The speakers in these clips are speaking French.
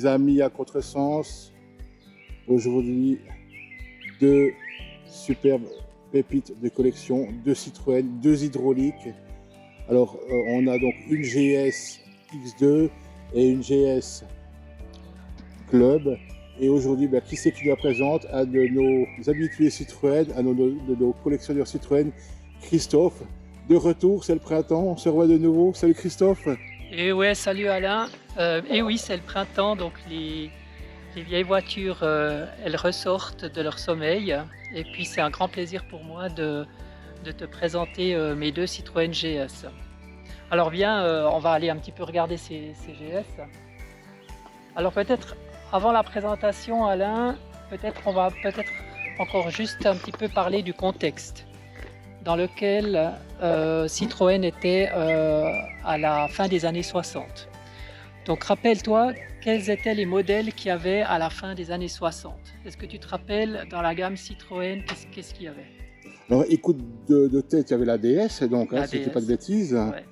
les amis à contresens. Aujourd'hui, deux superbes pépites de collection, deux Citroën, deux hydrauliques. Alors, on a donc une GS X2 et une GS Club. Et aujourd'hui, qui c'est qui nous la présente? Un de nos habitués Citroën, un de nos collectionneurs Citroën, Christophe. De retour, c'est le printemps, on se revoit de nouveau. Salut Christophe. Et ouais, salut Alain. Et oui, c'est le printemps, donc les vieilles voitures, elles ressortent de leur sommeil. Et puis c'est un grand plaisir pour moi de te présenter mes deux Citroën GS. Alors viens, on va aller un petit peu regarder ces GS. Alors peut-être, avant la présentation Alain, on va encore juste un petit peu parler du contexte dans lequel Citroën était à la fin des années 60. Donc rappelle-toi, quels étaient les modèles qu'il y avait à la fin des années 60? Est-ce que tu te rappelles, dans la gamme Citroën, qu'est-ce qu'il y avait? Alors écoute, de tête, il y avait la DS, donc, La si je ne dis DS. pas de bêtises. Ouais.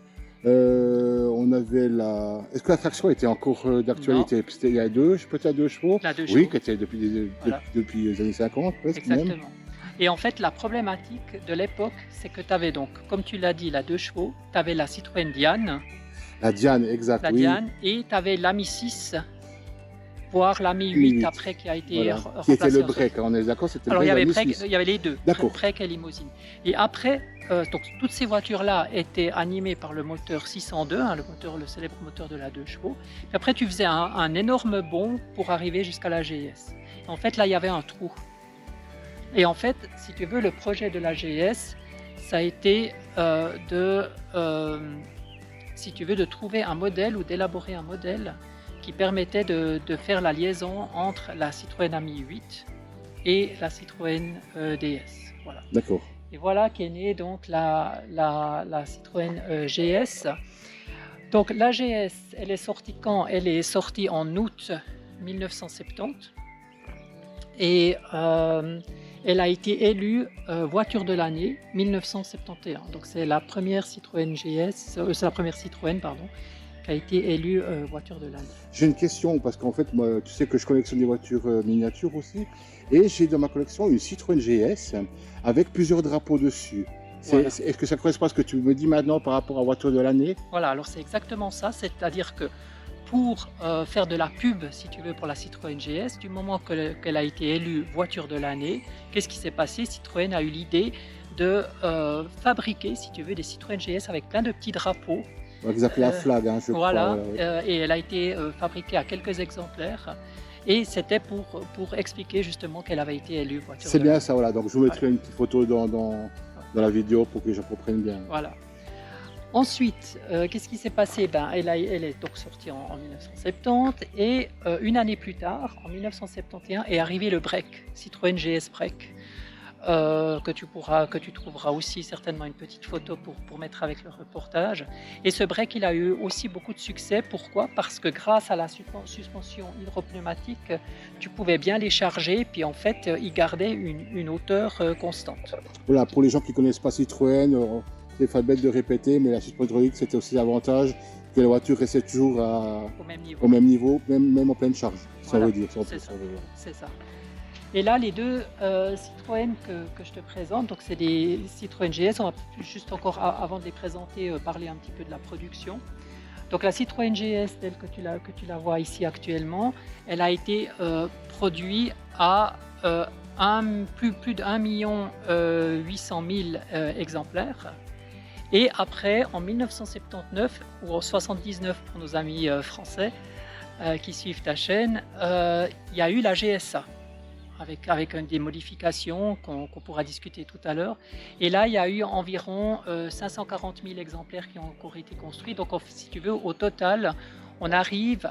On avait la... Est-ce que la traction était encore d'actualité? C'était il y a peut-être à deux chevaux. La deux Oui, chevaux. qui était depuis les années 50, presque Exactement. même. Et en fait, la problématique de l'époque, c'est que tu avais donc, comme tu l'as dit, la 2 chevaux, tu avais la Citroën Diane, La Diane, exact, oui. Diane, et tu avais l'Ami 6, voire l'Ami 8 8. après qui a été Voilà. remplacé. Qui était le break, on est d'accord? C'était Alors il y avait le break, break, il y avait les deux, D'accord. break et limousine. Et après, donc toutes ces voitures-là étaient animées par le moteur 602, le célèbre moteur de la 2 chevaux. Puis après, tu faisais un énorme bond pour arriver jusqu'à la GS. En fait, là, il y avait un trou. Et en fait, si tu veux, le projet de la GS, ça a été si tu veux, de trouver un modèle ou d'élaborer un modèle qui permettait de faire la liaison entre la Citroën Ami 8 et la Citroën DS. Voilà. D'accord. Et voilà qu'est née donc la Citroën GS. Donc la GS, elle est sortie quand? Elle est sortie en août 1970 et elle a été élue voiture de l'année 1971. Donc c'est la première Citroën GS, c'est la première Citroën pardon, qui a été élue voiture de l'année. J'ai une question, parce qu'en fait, moi, tu sais que je collectionne des voitures miniatures aussi, et j'ai dans ma collection une Citroën GS avec plusieurs drapeaux dessus. Voilà. Est-ce que ça correspond à ce que tu me dis maintenant par rapport à voiture de l'année? Voilà, alors c'est exactement ça, c'est-à-dire que pour faire de la pub, si tu veux, pour la Citroën GS, du moment qu'elle a été élue voiture de l'année, qu'est-ce qui s'est passé? Citroën a eu l'idée de fabriquer, si tu veux, des Citroën GS avec plein de petits drapeaux. Ils appellent la flag, je voilà, crois. et elle a été fabriquée à quelques exemplaires. Et c'était pour expliquer justement qu'elle avait été élue voiture de C'est bien l'année. ça, voilà. Donc je vous mettrai une petite photo dans la vidéo pour que les gens comprennent bien. Voilà. Ensuite, qu'est-ce qui s'est passé? Elle est donc sortie en 1970 et une année plus tard, en 1971, est arrivé le break, Citroën GS Break, que tu trouveras aussi certainement une petite photo pour mettre avec le reportage. Et ce break, il a eu aussi beaucoup de succès. Pourquoi? Parce que grâce à la suspension hydropneumatique, tu pouvais bien les charger, puis en fait, il gardait une hauteur constante. Voilà, pour les gens qui ne connaissent pas Citroën, c'est pas bête de répéter, mais la suspension hydraulique, c'était aussi l'avantage que la voiture restait toujours au même niveau, même en pleine charge. Voilà, Ça veut dire. C'est ça. Et là, les deux Citroën que je te présente, donc c'est des Citroën GS. On va juste encore, avant de les présenter, parler un petit peu de la production. Donc la Citroën GS, telle que tu la vois ici actuellement, elle a été produite à plus de 1 800 000 exemplaires. Et après, en 1979, ou en 79 pour nos amis français qui suivent ta chaîne, il y a eu la GSA, avec des modifications qu'on pourra discuter tout à l'heure. Et là, il y a eu environ 540 000 exemplaires qui ont encore été construits. Donc, si tu veux, au total, on arrive,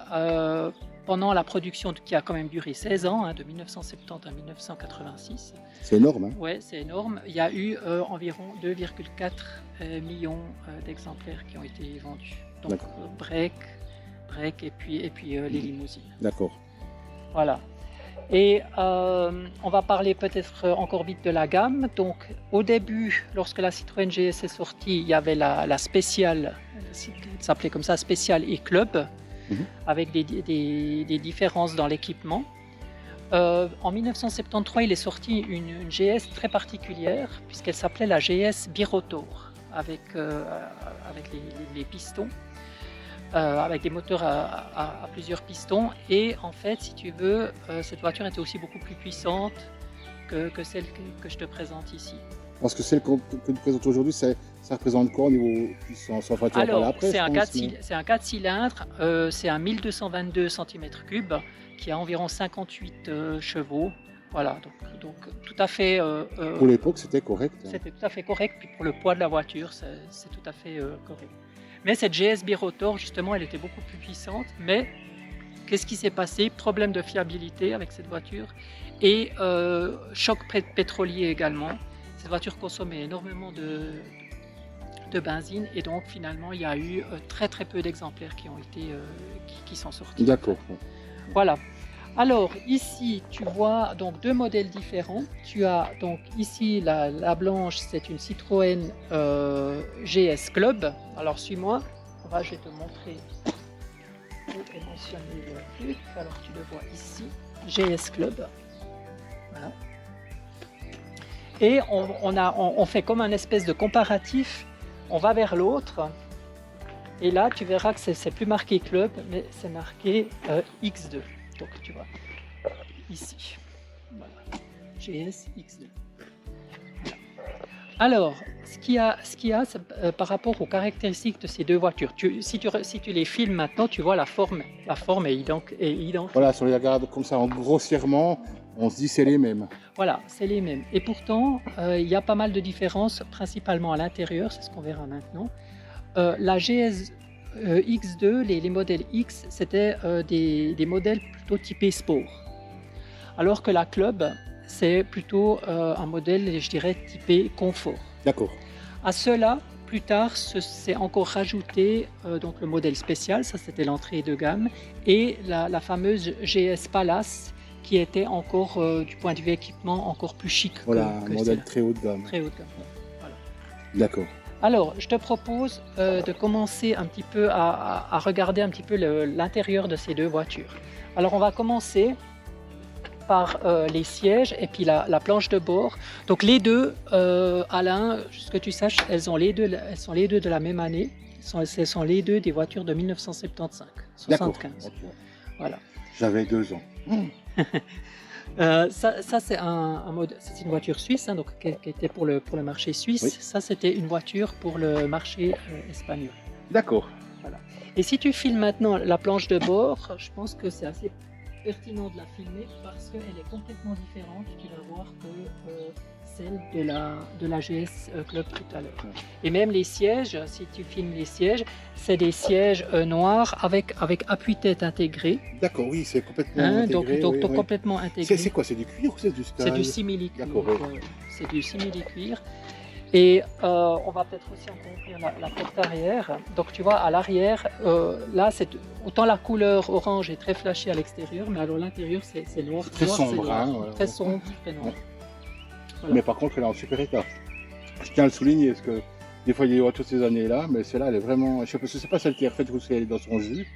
pendant la production qui a quand même duré 16 ans, de 1970 à 1986. C'est énorme, hein? Oui, c'est énorme. Il y a eu environ 2,4 millions d'exemplaires qui ont été vendus. Donc, break et puis les limousines. D'accord. Voilà. Et on va parler peut-être encore vite de la gamme. Donc au début, lorsque la Citroën GS est sortie, il y avait la spéciale, ça s'appelait comme ça, spéciale et club. Mhm. avec des différences dans l'équipement. En 1973, il est sorti une GS très particulière, puisqu'elle s'appelait la GS Birotor, avec les pistons, avec des moteurs à plusieurs pistons. Et en fait, si tu veux, cette voiture était aussi beaucoup plus puissante que celle que je te présente ici. Parce que celle que nous présentons aujourd'hui, ça représente quoi au niveau puissance? Enfin, tu vas parler Alors, après, c'est je un pense, 4 cylindres, c'est un 1222 cm3 qui a environ 58 chevaux. Voilà, donc tout à fait. Pour l'époque, c'était correct. Hein. C'était tout à fait correct, puis pour le poids de la voiture, c'est tout à fait correct. Mais cette GS Birotor, justement, elle était beaucoup plus puissante, mais qu'est-ce qui s'est passé? Problème de fiabilité avec cette voiture et choc pétrolier également. Cette voiture consommait énormément de benzine et donc finalement il y a eu très très peu d'exemplaires qui sont sortis. D'accord. Voilà. Alors ici tu vois donc deux modèles différents. Tu as donc ici la blanche, c'est une Citroën GS Club. Alors suis-moi, je vais te montrer où est mentionné le truc. Alors tu le vois ici, GS Club. Voilà. Et on fait comme un espèce de comparatif. On va vers l'autre. Et là, tu verras que c'est plus marqué club, mais c'est marqué X2. Donc, tu vois, ici. Voilà. GS X2. Voilà. Alors, ce qu'il y a par rapport aux caractéristiques de ces deux voitures, si tu les filmes maintenant, tu vois la forme est identique. Voilà, si on les regarde comme ça, grossièrement, on se dit c'est les mêmes. Voilà, c'est les mêmes. Et pourtant, il y a pas mal de différences, principalement à l'intérieur, c'est ce qu'on verra maintenant. La GS X2, les modèles X, c'était des modèles plutôt typés sport. Alors que la Club, c'est plutôt un modèle, je dirais, typé confort. D'accord. À cela, plus tard, c'est encore rajouté donc le modèle spécial, ça c'était l'entrée de gamme, et la fameuse GS Palace, qui était encore, du point de vue équipement, encore plus chic. Voilà, un modèle très haut de gamme. Très haut de gamme. Voilà. D'accord. Alors, je te propose de commencer un petit peu à regarder un petit peu l'intérieur de ces deux voitures. Alors, on va commencer par les sièges et puis la planche de bord. Donc, les deux, Alain, juste que tu saches, elles sont les deux de la même année. Ce sont les deux des voitures de 1975, 75. Okay. Voilà. J'avais 2 ans. Ça c'est c'est une voiture suisse, hein, donc, qui était pour le marché suisse. Oui. Ça, c'était une voiture pour le marché espagnol. D'accord. Voilà. Et si tu filmes maintenant la planche de bord, je pense que c'est assez pertinent de la filmer parce qu'elle est complètement différente. Tu vas voir que celle de la GS Club tout à l'heure. Et même les sièges, si tu filmes les sièges, c'est des sièges noirs avec appui-tête intégré. D'accord, oui, c'est complètement intégré. Donc complètement intégré. C'est quoi? C'est du cuir ou c'est du style? C'est du simili-cuir. D'accord. C'est du simili-cuir. Et on va peut-être aussi encore ouvrir la porte arrière. Donc tu vois, à l'arrière, là, autant la couleur orange est très flashée à l'extérieur, mais alors l'intérieur, c'est noir. Très sombre. Hein, voilà. Très sombre, très noir. Voilà. Mais par contre, elle est en super état. Je tiens à le souligner, parce que des fois, il y a toutes ces années-là, mais celle-là, elle est vraiment... Je ne sais pas celle qui est refaite ou si elle est dans son jus.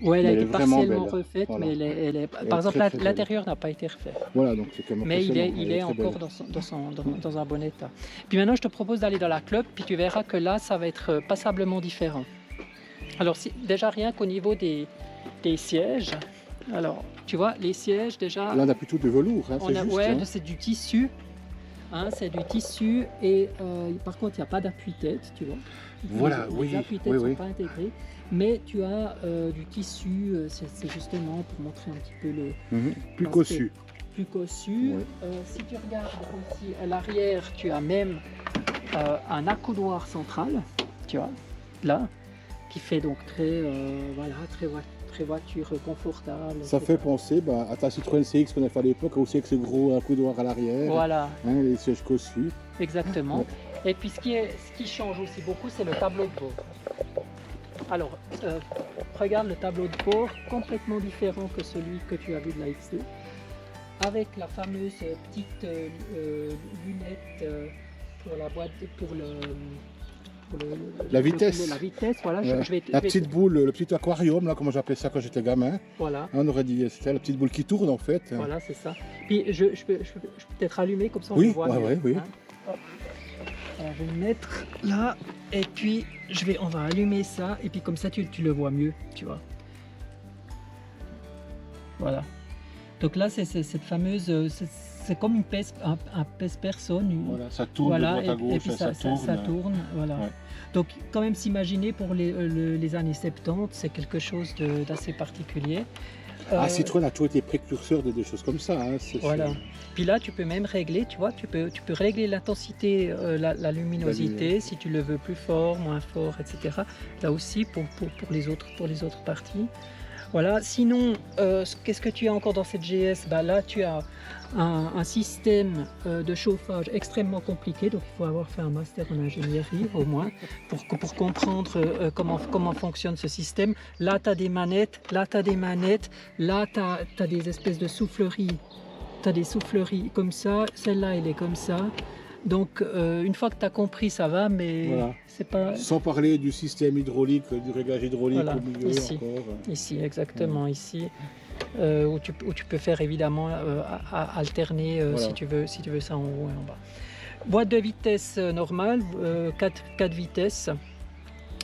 Oui, elle a été partiellement refaite, voilà. Mais elle est... Par exemple, l'intérieur n'a pas été refait. Voilà, donc c'est quand même. Mais il est encore dans un bon état. Puis maintenant, je te propose d'aller dans la Club, puis tu verras que là, ça va être passablement différent. Alors, déjà, rien qu'au niveau des sièges, alors, tu vois, les sièges, déjà... Là, on a plutôt du velours, hein, c'est du tissu. Hein, c'est du tissu et par contre il n'y a pas d'appui-tête, tu vois. Voilà, les appuis-têtes ne sont pas intégrés, mais tu as du tissu, c'est justement pour montrer un petit peu le... Plus cossu. Plus cossu. Oui. Si tu regardes aussi à l'arrière, tu as même un accoudoir central, tu vois, là, qui fait donc très voiture confortable. Ça fait penser à ta Citroën CX qu'on a fait à l'époque, aussi avec ce gros accoudoir à l'arrière. Voilà. Hein, les sièges cossus. Exactement. Ouais. Et puis ce qui change aussi beaucoup, c'est le tableau de bord. Alors, regarde le tableau de bord, complètement différent que celui que tu as vu de la X2, avec la fameuse petite lunette pour la boîte, pour La vitesse. La vitesse, voilà. Ouais. Je vais, La petite boule, le petit aquarium, là, comme j'appelais ça quand j'étais gamin. Voilà. On aurait dit, c'était la petite boule qui tourne en fait. Voilà, c'est ça. Puis je peux peut-être allumer comme ça on Oui, le voit mieux, ouais, oui. hein. Hop. Alors, je vais le mettre là et puis on va allumer ça et puis comme ça tu le vois mieux, tu vois. Voilà. Donc là c'est cette fameuse, c'est comme un pèse-personne. Voilà, ça tourne Voilà, de droite à gauche, et puis ça tourne. Voilà. Ouais. Donc quand même s'imaginer pour les années 70, c'est quelque chose d'assez particulier. Citroën a toujours été précurseur de des choses comme ça. Hein. Voilà. Puis là, tu peux même régler, tu vois, tu peux régler l'intensité, la luminosité, si tu le veux plus fort, moins fort, etc. Là aussi, pour les autres parties. Voilà. Sinon, qu'est-ce que tu as encore dans cette GS? Bah, là, tu as un système de chauffage extrêmement compliqué, donc il faut avoir fait un master en ingénierie au moins pour comprendre comment fonctionne ce système. Là, tu as des manettes, là, tu as des manettes, là, tu as des espèces de souffleries. Tu as des souffleries comme ça, celle-là, elle est comme ça. Donc, une fois que tu as compris, ça va, mais Voilà. c'est pas... Sans parler du système hydraulique, du réglage hydraulique Voilà, au milieu ici. encore. Ici, exactement, ici. Où tu peux faire évidemment alterner Voilà. si tu veux ça en haut et en bas. Boîte de vitesse normale, 4 vitesses.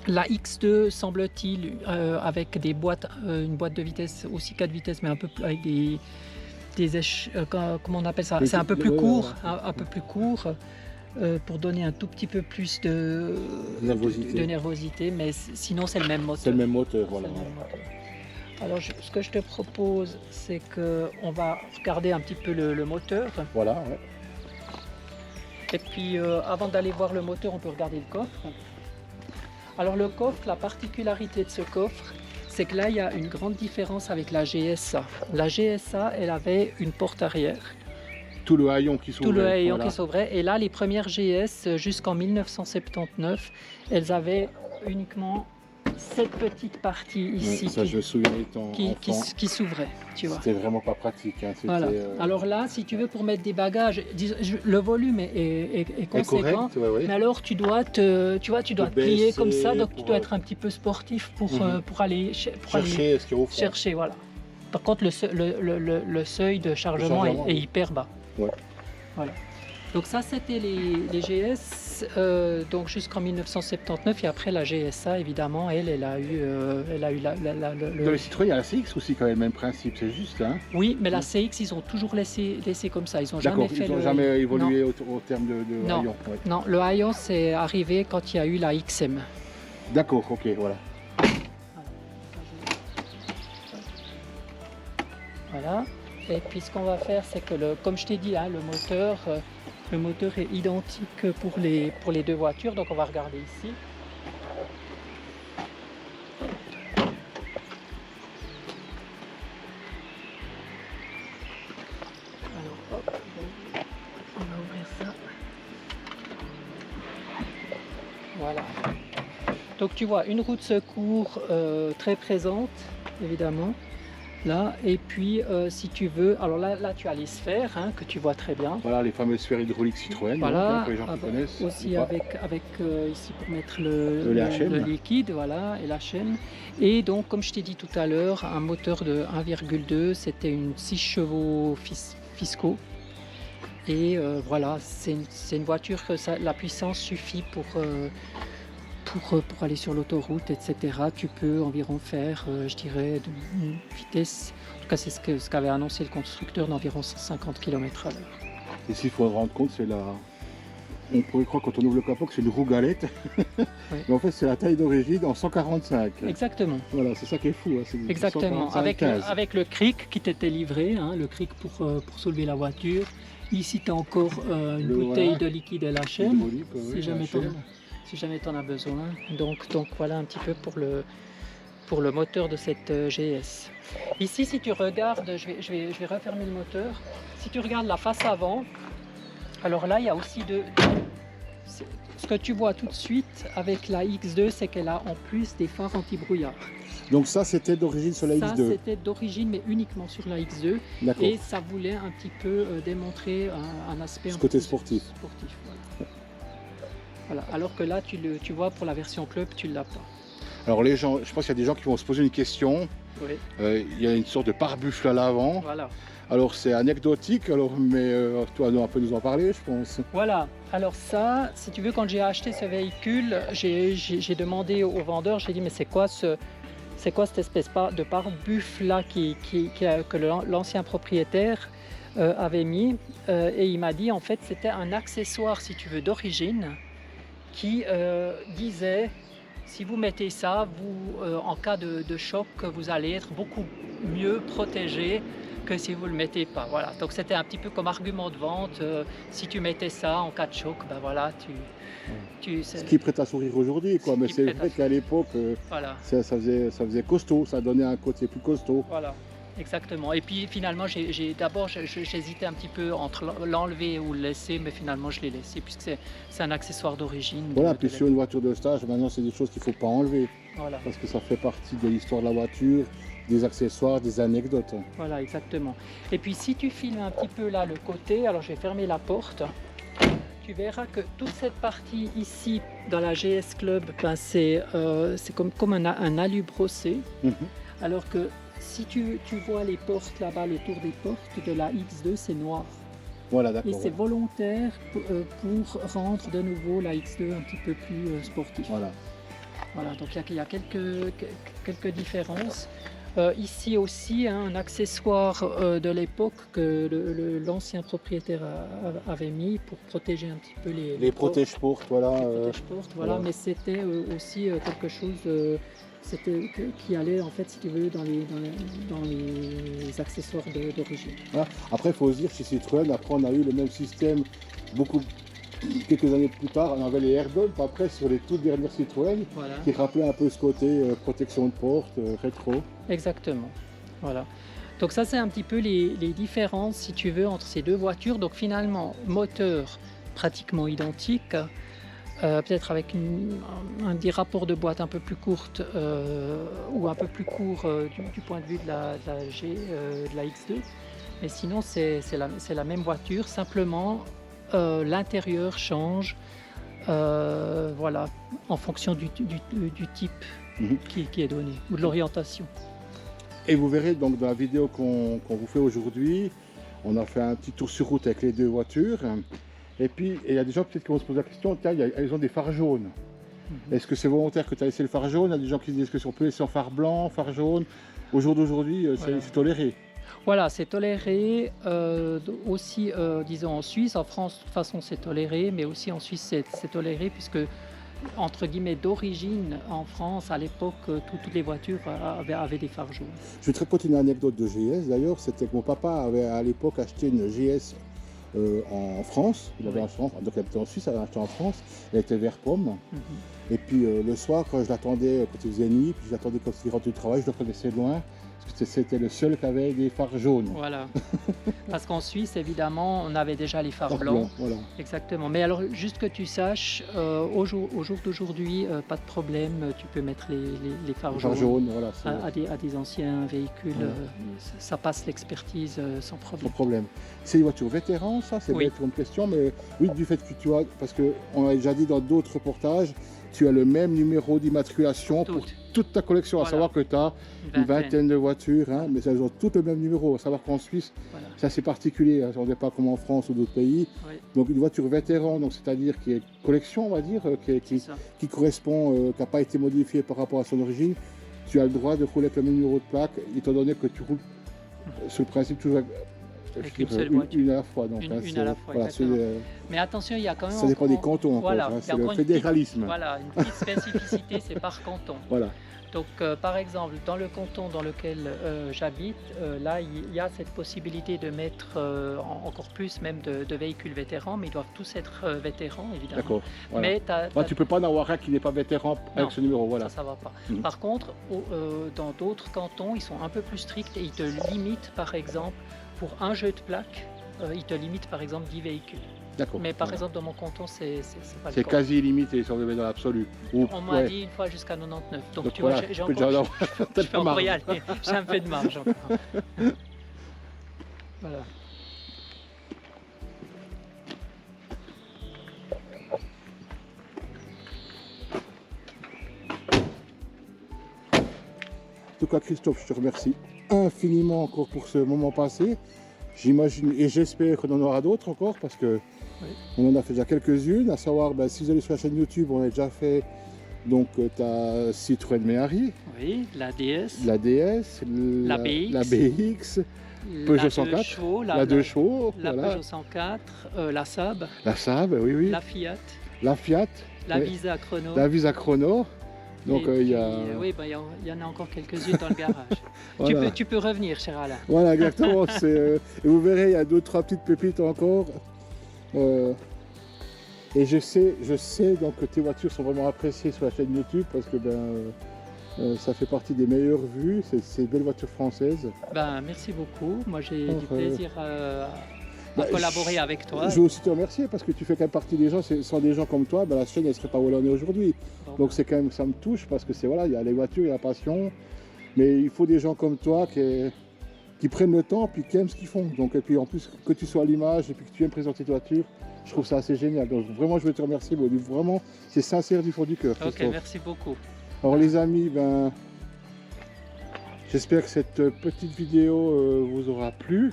La X2 semble-t-il avec des boîtes, une boîte de vitesse aussi 4 vitesses mais un peu plus, avec comment on appelle ça, c'est un peu plus court, un peu plus court. Pour donner un tout petit peu plus de nervosité, mais sinon c'est le même moteur. C'est le même moteur, voilà. Alors ce que je te propose, c'est qu'on va regarder un petit peu le moteur. Voilà, ouais. Et puis avant d'aller voir le moteur, on peut regarder le coffre. Alors le coffre, la particularité de ce coffre, c'est que là il y a une grande différence avec la GSA. La GSA, elle avait une porte arrière. Tout le haillon qui s'ouvrait. Tout le haillon qui s'ouvrait. Et là, les premières GS, jusqu'en 1979, elles avaient uniquement cette petite partie ici je me souviens étant qui s'ouvrait. C'était vraiment pas pratique. Hein. Voilà. Alors là, si tu veux pour mettre des bagages, le volume est conséquent, correct, ouais. mais alors tu dois te plier comme ça, donc tu dois être un petit peu sportif pour aller chercher ce qu'il y a au fond. Chercher, voilà. Par contre, le seuil de chargement est hyper bas. Ouais. Voilà. Donc ça c'était les GS donc jusqu'en 1979 et après la GSA évidemment elle a eu Dans le Citroën il y a la CX aussi quand même le même principe, c'est juste hein. Oui mais la CX ils ont toujours laissé comme ça, ils ont jamais fait jamais évolué au terme de haillon. Ouais. Non, le haillon c'est arrivé quand il y a eu la XM. D'accord, ok, voilà. Voilà. Et puis ce qu'on va faire, c'est que, comme je t'ai dit, hein, le moteur est identique pour les deux voitures. Donc on va regarder ici. Alors hop, on va ouvrir ça. Voilà. Donc tu vois une roue de secours très présente, évidemment. Là, et puis si tu veux, alors là tu as les sphères hein, que tu vois très bien. Voilà les fameuses sphères hydrauliques Citroën, voilà, donc, pour les gens qui connaissent. Aussi avec ici pour mettre le liquide, voilà, et la chaîne. Et donc comme je t'ai dit tout à l'heure, un moteur de 1,2, c'était une 6 chevaux fiscaux. Et voilà, c'est une voiture que la puissance suffit pour aller sur l'autoroute, etc. Tu peux environ faire, je dirais, une vitesse, en tout cas c'est ce qu'avait annoncé le constructeur, d'environ 150 km/h. Et s'il faut se rendre compte, c'est on pourrait croire quand on ouvre le capot que c'est une roue galette, oui. Mais en fait c'est la taille d'origine en 145. Exactement. Voilà, c'est ça qui est fou. Hein, exactement, avec le cric qui t'était livré, hein, le cric pour soulever la voiture. Ici tu as encore une bouteille de liquide à la chaîne, si jamais tu en as besoin. Donc voilà un petit peu pour le moteur de cette GS. Ici, si tu regardes, je vais refermer le moteur. Si tu regardes la face avant, alors là, il y a aussi ce que tu vois tout de suite avec la X2, c'est qu'elle a en plus des phares anti-brouillard. Donc ça, c'était d'origine sur la X2. Ça, c'était d'origine, mais uniquement sur la X2. Et ça voulait un petit peu démontrer un aspect... Ce côté sportif. Voilà. Voilà. Alors que là, tu vois, pour la version club, tu ne l'as pas. Alors les gens, je pense qu'il y a des gens qui vont se poser une question. Oui, Il y a une sorte de pare-buffle à l'avant. voilà. Alors c'est anecdotique, alors, mais toi dois un peu nous en parler, je pense. Voilà, alors ça, si tu veux, quand j'ai acheté ce véhicule, j'ai demandé au vendeur, j'ai dit mais c'est quoi cette espèce de pare-buffle là que l'ancien propriétaire avait mis et il m'a dit en fait c'était un accessoire si tu veux d'origine qui disait si vous mettez ça, en cas de choc, vous allez être beaucoup mieux protégé que si vous ne le mettez pas. Voilà. Donc c'était un petit peu comme argument de vente. Si tu mettais ça en cas de choc, ben voilà, Ce qui prête à sourire aujourd'hui, quoi. Mais c'est vrai qu'à l'époque, voilà. ça faisait costaud, ça donnait un côté plus costaud. Voilà. Exactement. Et puis finalement, d'abord j'hésitais un petit peu entre l'enlever ou le laisser, mais finalement je l'ai laissé puisque c'est un accessoire d'origine. Voilà, puis sur une voiture de stage, maintenant c'est des choses qu'il ne faut pas enlever. Voilà. Parce que ça fait partie de l'histoire de la voiture, des accessoires, des anecdotes. Voilà, exactement. Et puis si tu filmes un petit peu là le côté, alors je vais fermer la porte, tu verras que toute cette partie ici dans la GS Club, ben c'est comme un alu brossé. Alors que si tu vois les portes là-bas, le tour des portes de la X2, c'est noir. Voilà, d'accord. Et c'est volontaire pour rendre de nouveau la X2 un petit peu plus sportive. Voilà. Voilà, donc il y a quelques différences. Ici aussi, un accessoire de l'époque que l'ancien propriétaire avait mis pour protéger un petit peu les protège-portes, voilà. protège-portes, voilà. Mais c'était aussi quelque chose qui allait, en fait, si tu veux, dans les accessoires d'origine. Voilà. Après, il faut se dire, chez Citroën, après on a eu le même système quelques années plus tard, on avait les AirDogs, après sur les toutes dernières Citroën, Voilà. qui rappelaient un peu ce côté protection de porte, rétro. Exactement. Voilà. Donc ça, c'est un petit peu les différences, si tu veux, entre ces deux voitures. Donc finalement, moteur pratiquement identique, peut-être avec des rapports de boîte un peu plus courte ou un peu plus court du point de vue de la X2. Mais sinon, c'est la même voiture, simplement l'intérieur change voilà, en fonction du type qui est donné ou de l'orientation. Et vous verrez donc dans la vidéo qu'on vous fait aujourd'hui, on a fait un petit tour sur route avec les deux voitures. Et puis il y a des gens peut-être qui vont se poser la question, tiens, elles ont des phares jaunes. Est-ce que c'est volontaire que tu as laissé le phare jaune? Il y a des gens qui disent que si on peut laisser en phare blanc, phare jaune. Au jour d'aujourd'hui, Voilà. c'est toléré. Voilà, c'est toléré aussi, disons en Suisse. En France, de toute façon, c'est toléré, mais aussi en Suisse, c'est toléré puisque, entre guillemets, d'origine, en France, à l'époque, toutes les voitures avaient des phares jaunes. Je vais te raconter une anecdote de GS d'ailleurs. C'était que mon papa avait à l'époque acheté une GS en France. Il avait en France, donc il habitait en Suisse, il avait acheté en France. Elle était vert pomme. Et puis le soir, quand je l'attendais, quand il faisait nuit, puis je l'attendais quand il rentrait du travail, je le connaissais de loin. C'était le seul qui avait des phares jaunes. Voilà. Parce qu'en Suisse, évidemment, on avait déjà les phares blancs. Voilà. Exactement. Mais alors, juste que tu saches, au jour d'aujourd'hui, pas de problème, tu peux mettre les phares jaunes voilà, à des anciens véhicules. Voilà. Ça passe l'expertise sans problème. Sans problème. C'est une voiture vétéran, ça? C'est Oui. bête comme question, mais oui, du fait que tu as, parce qu'on a déjà dit dans d'autres reportages, tu as le même numéro d'immatriculation pour toute ta collection, Voilà. à savoir que tu as une vingtaine de voitures, hein, mais elles ont toutes le même numéro. À savoir qu'en Suisse, voilà, c'est assez particulier, hein, on n'est pas comme en France ou d'autres pays. Oui. Donc une voiture vétéran, donc c'est-à-dire qui est collection, on va dire, qui correspond, qui n'a pas été modifiée par rapport à son origine, tu as le droit de rouler avec le même numéro de plaque, étant donné que tu roules sur le principe toujours avec une seule voiture. Une à la fois. Donc, une à la fois, voilà, mais attention, il y a quand même... Ça dépend des cantons, voilà, hein, c'est le fédéralisme. Voilà, une petite spécificité, c'est par canton. Voilà. Donc, par exemple, dans le canton dans lequel j'habite, là, il y a cette possibilité de mettre encore plus même de véhicules vétérans, mais ils doivent tous être vétérans, évidemment. D'accord. Voilà. Mais tu ne peux pas en avoir un qui n'est pas vétéran avec ce numéro. Voilà. Ça ne va pas. Par contre, dans d'autres cantons, ils sont un peu plus stricts et ils te limitent, par exemple, pour un jeu de plaques, ils te limitent, par exemple, 10 véhicules. Mais par exemple, dans mon canton, c'est pas le cas. C'est quasi illimité, si on veut dans l'absolu. On m'a dit une fois jusqu'à 99. Donc tu voilà, vois, j'ai encore... Je peux encore y aller. J'ai un peu de marge encore. Voilà. tout cas, Christophe, je te remercie infiniment encore pour ce moment passé. J'imagine et j'espère qu'on en aura d'autres encore parce que Oui. on en a fait déjà quelques-unes. À savoir, ben, si vous allez sur la chaîne YouTube, on a déjà fait donc ta Citroën Méhari, Oui, la DS, la DS, La BX, la BX, Peugeot la 104, 2 chevaux, la 2 chevaux, la voilà, Peugeot 104, la Saab, la Saab, oui, oui, la Fiat, la Fiat, la oui, Visa Chrono. la Visa Chrono. Donc Et il y puis, a. oui, ben, il y en a encore quelques-unes dans le garage. Voilà. Tu peux revenir, cher Alain. Voilà, exactement. Et vous verrez, il y a 2-3 petites pépites encore. Et je sais donc que tes voitures sont vraiment appréciées sur la chaîne YouTube parce que ça fait partie des meilleures vues. C'est ces belles voitures françaises. Ben, merci beaucoup. Moi, j'ai Donc, du plaisir à collaborer avec toi. Je veux aussi te remercier parce que tu fais quand même partie des gens. Sans des gens comme toi, la chaîne ne serait pas où elle en est aujourd'hui. Bon, Donc c'est quand même, ça me touche parce que voilà, il y a les voitures, il y a la passion. Mais il faut des gens comme toi qui prennent le temps puis qui aiment ce qu'ils font. Donc, et puis en plus que tu sois à l'image et puis que tu aimes présenter tes voitures, je trouve ça assez génial. Donc vraiment je veux te remercier, vraiment c'est sincère du fond du cœur. ok, merci beaucoup. Alors les amis, j'espère que cette petite vidéo vous aura plu.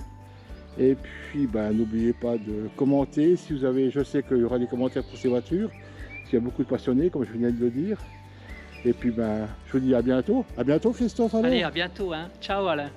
Et puis n'oubliez pas de commenter si vous avez, je sais qu'il y aura des commentaires pour ces voitures, parce qu'il y a beaucoup de passionnés comme je viens de le dire. Et puis je vous dis à bientôt. À bientôt Christophe. Alors. Allez, à bientôt. Hein. Ciao Alain.